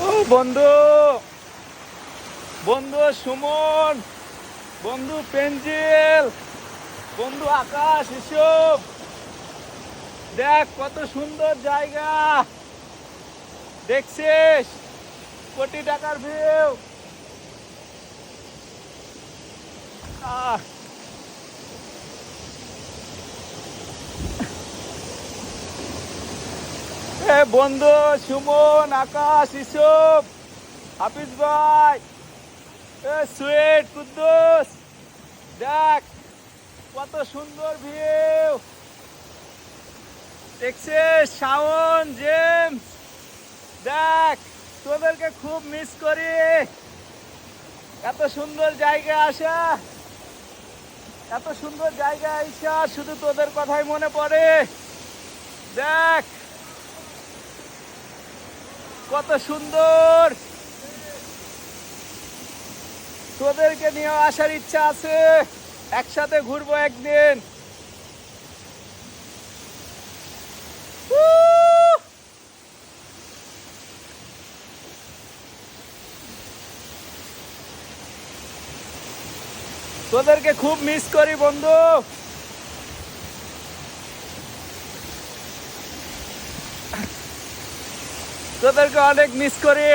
ও বন্ধু, বন্ধু সুমন, বন্ধু পেঞ্জিল, বন্ধু আকাশ, এসব দেখ কত সুন্দর জায়গা দেখছিস, কোটি টাকার ভিউ। বন্ধু সুমন, আকাশ, ইসুফ, হাফিজ ভাই, সুইট, কুদ্দুস, দেখ কত সুন্দর ভিউ দেখছিস। শাওন, জেমস, দেখ তোদেরকে খুব মিস করি। এত সুন্দর জায়গা আসা, এত সুন্দর জায়গা আইসা শুধু তোদের কথাই মনে পড়ে। দেখ কত সুন্দর, তোদেরকে নিয়ে আসার ইচ্ছা আছে, একসাথে ঘুরবো একদিন। তোদেরকে খুব মিস করি বন্ধু, তোদেরকে অনেক মিস করি।